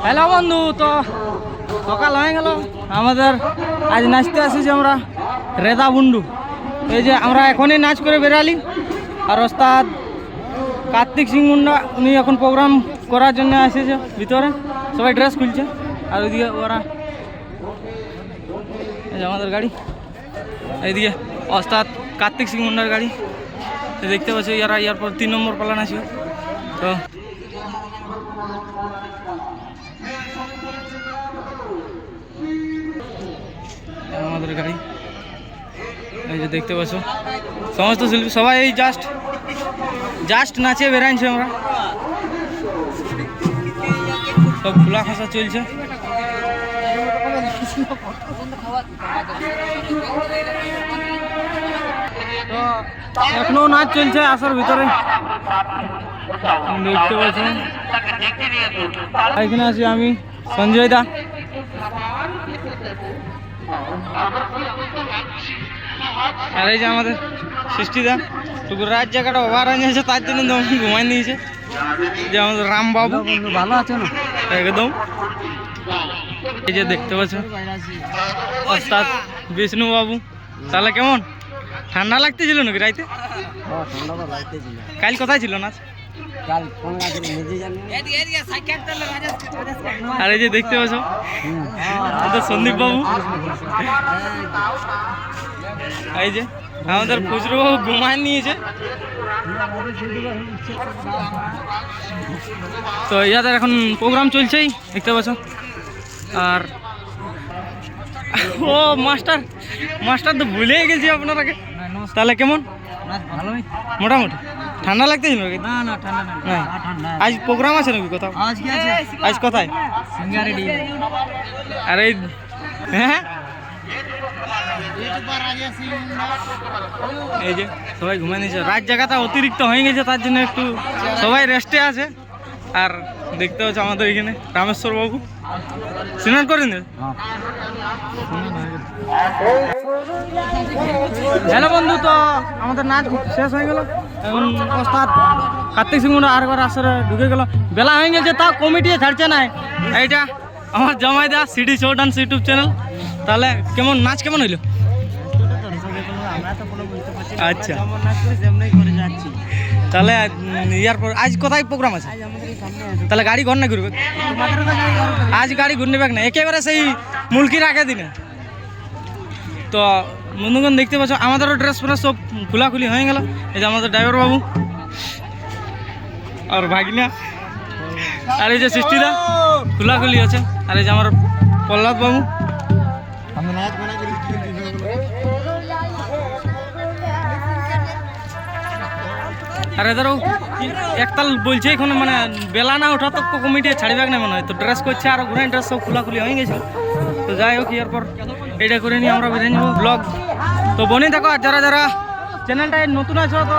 Hello বন্ধু, তো সকাল হয়ে গেল আমাদের। আজ নাচতে আসিছি আমরা রেদা বুন্ডু। এই যে আমরা এখনই নাচ করে বেরালি, আর ওস্তাদ কার্তিক সিং মুন্ডা উনি এখন প্রোগ্রাম করার জন্য এসেছে ভিতরে। সবাই ড্রেস খুলছে, আর ওইদিকে ওরা এই যে আমাদের গাড়ি, এইদিকে ওস্তাদ কার্তিক সিং মুন্ডার গাড়ি দেখতে পাচ্ছি। ইয়ার পর 3 নম্বর পালান আছে। তো আমাদের গাড়ি এই যে দেখতে পাচ্ছ, সমস্ত শিল্পী সবাই এই জাস্ট নাচে বেরাইছে। আমরা সব খোলা খাসা চলছে। তো এখনো নাচ চলছে আসার ভিতরে দেখতে পাচ্ছেন। এখানে আছি আমি, সঞ্জয় দা। আর এই যে আমাদের সৃষ্টিদা টুকু রাত জায়গাটা ওভার হয়ে যাচ্ছে, তার জন্য ঘুমাই নিয়েছে। যে আমাদের রামবাবু ভালো আছে না একদম। এই যে দেখতে পাচ্ছ ওস্তাদ বিষ্ণু বাবু। তাহলে কেমন ঠান্ডা লাগতেছিল নাকি রাইতে? কাল কোথায় ছিল নাচ? আর এই যে দেখতে পাচ্ছ সন্দীপ বাবু। এই যে আমাদের খুচরো বাবু ঘুমায় নিয়েছে। তো ইয়াদের এখন প্রোগ্রাম চলছেই দেখতে পাচ্ছ। আর ও মাস্টার তো ভুলেই গেছি আপনারাকে। তাহলে কেমন মোটামুটি ঠান্ডা লাগতেছিল নাকি? না ঠান্ডা না। আজ প্রোগ্রাম আছে নাকি কোথাও? আজ কোথায়? আর এই হ্যাঁ এই যে সবাই ঘুমাই নিয়েছে। রাত জায়গাটা অতিরিক্ত হয়ে গেছে, তার জন্য একটু সবাই রেস্টে আছে। আর দেখতে পাচ্ছ আমাদের এখানে রামেশ্বর বাবু স্নান করেন। হ্যালো বন্ধু, তো আমাদের নাচ শেষ হয়ে গেল। এখন ওস্তাদ কার্তিক সিং মুন্ডা আরেকবার আসরে ঢুকে গেল। বেলা হয়ে গেছে, তাও কমিটি ছাড়ছে না। এইটা আমার জামাই দা CD show dance YouTube channel. তাহলে কেমন নাচ কেমন হইলো? আচ্ছা, তাহলে ইয়ার পর আজ কোথায় প্রোগ্রাম আছে? তাহলে গাড়ি ঘর না ঘুরবে? আজ গাড়ি ঘুর নেবে না, একেবারে সেই মুলকি রাখে দিনে। তো বন্ধুগণ দেখতে পাচ্ছ আমাদেরও ড্রেস ফ্রেস সব খোলাখুলি হয়ে গেল। এই যে আমাদের ড্রাইভার বাবু আর ভাগিনা, আর এই যে সৃষ্টিদা খোলাখুলি আছে। আর এই যে আমার প্রহ্লাদ বাবু। আর এদেরও একতাল বলছে এখন, মানে বেলা না ওঠা তো কমিটি ছাড়বে না মনে হয়। তো ড্রেস করছে আর ঘুরে ড্রেস সব খোলাখুলি হয়ে গেছে। তো যাই হোক, এরপর এটা করে নিয়ে আমরা বেরিয়ে যাবো ব্লগ। তো বনে থাকো, আর যারা চ্যানেলটায় নতুন আছো তো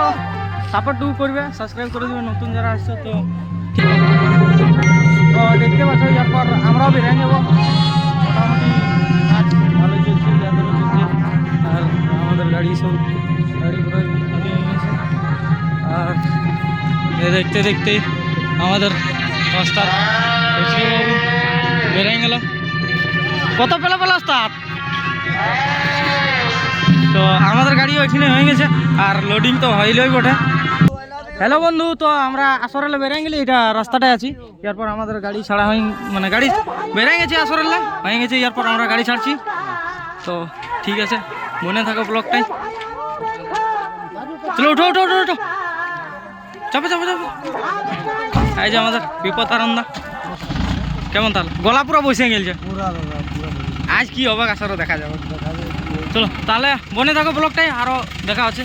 সাপোর্টটুকু করবে, সাবস্ক্রাইব করে দেবে নতুন যারা আসছো। তো তো দেখতে পাচ্ছ এরপর আমরাও বেরিয়ে যাবো। মোটামুটি নাচ ভালোই চলছে, যাদেরও চলছে। আর আমাদের গাড়ি সব গাড়ি ঘোড়া আর দেখতে দেখতে আমাদের ওস্তাদ বেরিয়ে গেল। কত পেলা ওস্তাদ। তো আমাদের গাড়ি ওইখানে হয়ে গেছে, আর লোডিং তো হইলই বটে। হ্যালো বন্ধু, তো আমরা আসরেলে বেরিয়ে গেলি, এটা রাস্তাটায় আছি। এরপর আমাদের গাড়ি ছাড়া হয়, মানে গাড়ি বেরিয়ে গেছে আসরেলে হয়ে গেছে। এরপর আমরা গাড়ি ছাড়ছি। তো ঠিক আছে, মনে থাকো ব্লগটাই। চলো উঠো উঠো উঠো উঠো, চাপো চাপো চাপো। এই যে আমাদের বিপদ আনন্দা কেমন, তাহলে গলা পুরো বসে গেছে। আজ কি হবে আসলে দেখা যাবে। চলো তাহলে বনে থাকো ব্লগটাই, আরো দেখা হচ্ছে।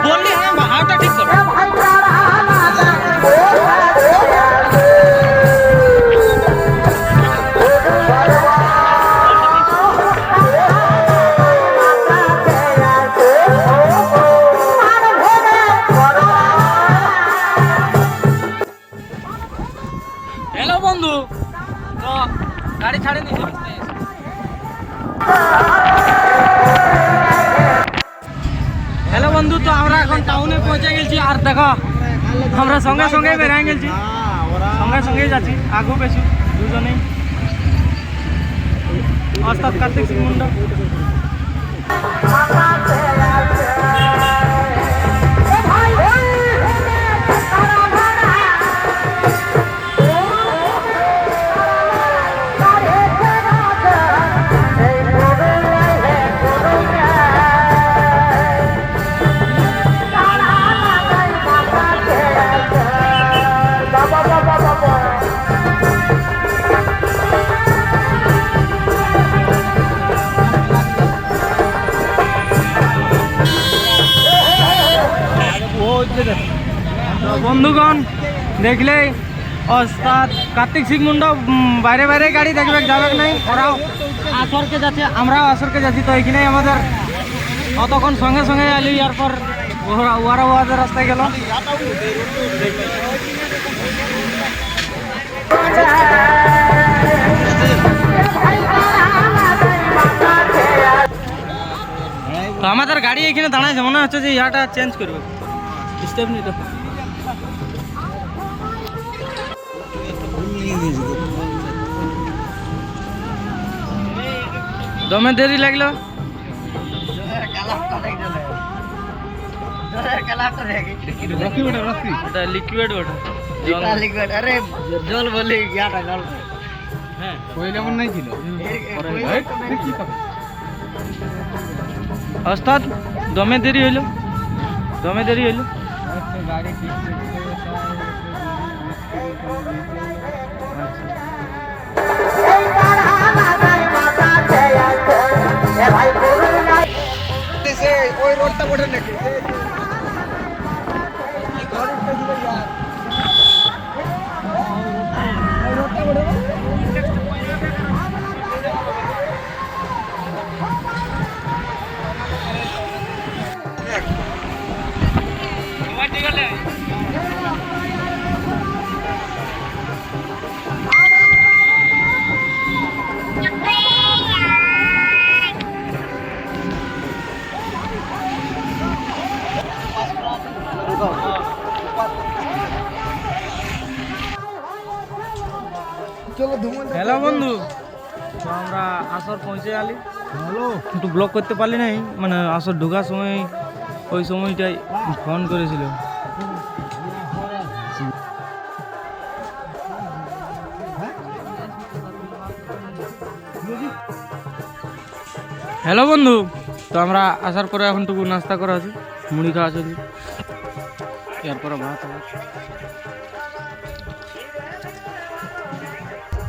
বললি হ্যাঁ, হাওটা ঠিক কর। হ্যালো বন্ধু, তো গাড়ি ছাড়ে নিয়েছে। বন্ধু, তো আমরা এখন টাউনে পৌঁছে গেছি। আর দেখো আমরা সঙ্গে সঙ্গে বেরিয়ে গেছি, সঙ্গে সঙ্গেই যাচ্ছি, আগু পেছু দুজনেই। ওস্তাদ কার্তিক সিং মুন্ডা। বন্ধুগণ দেখলে ওস্তাদ কার্তিক সিং মুন্ডা বাইরে বাইরে গাড়ি দেখবে, যাবে নাই। ওরাও আসরকে যাচ্ছে, আমরাও আসরকে যাচ্ছি। তো এইখানেই আমাদের অতক্ষণ সঙ্গে সঙ্গে আলি, এরপর ওরা ওদের রাস্তায় গেল। তো আমাদের গাড়ি এখানে দাঁড়াইছে, মনে হচ্ছে যে ইয়াটা চেঞ্জ করবে স্টেপ নিতে। দমে দেরি লাগলো। লিকুইড আরে জল বলে জল। হ্যাঁ এমন নাই ছিল ওস্তাদ। দমে দেরি হইল, দমে দেরি হইল। গাড়ি ঠিক ওই রোডটা ওঠে নাকি? হ্যালো বন্ধু, তো আমরা আসর পৌঁছে আলি। হ্যালো, একটু ব্লক করতে পারলি নাই, মানে আসর ঢোকার সময় ওই সময়টাই ফোন করেছিল। হ্যালো বন্ধু, তো আমরা আসার পরে এখনটুকু নাস্তা করা আছে, মুড়ি খাওয়া চলছে, এরপরে ভাত হবে।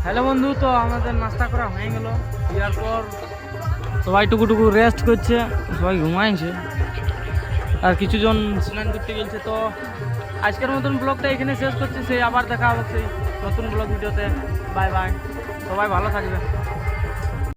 হ্যালো বন্ধু, তো আমাদের নাস্তা করা হয়ে গেল। এরপর সবাই টুকু রেস্ট করছে, সবাই ঘুমাইছে, আর কিছুজন স্নান করতে গেছে। তো আজকের মতন ব্লগটা এখানে শেষ করছি। সেই আবার দেখা হবে সেই নতুন ব্লগ ভিডিওতে। বাই বাই, সবাই ভালো থাকবে।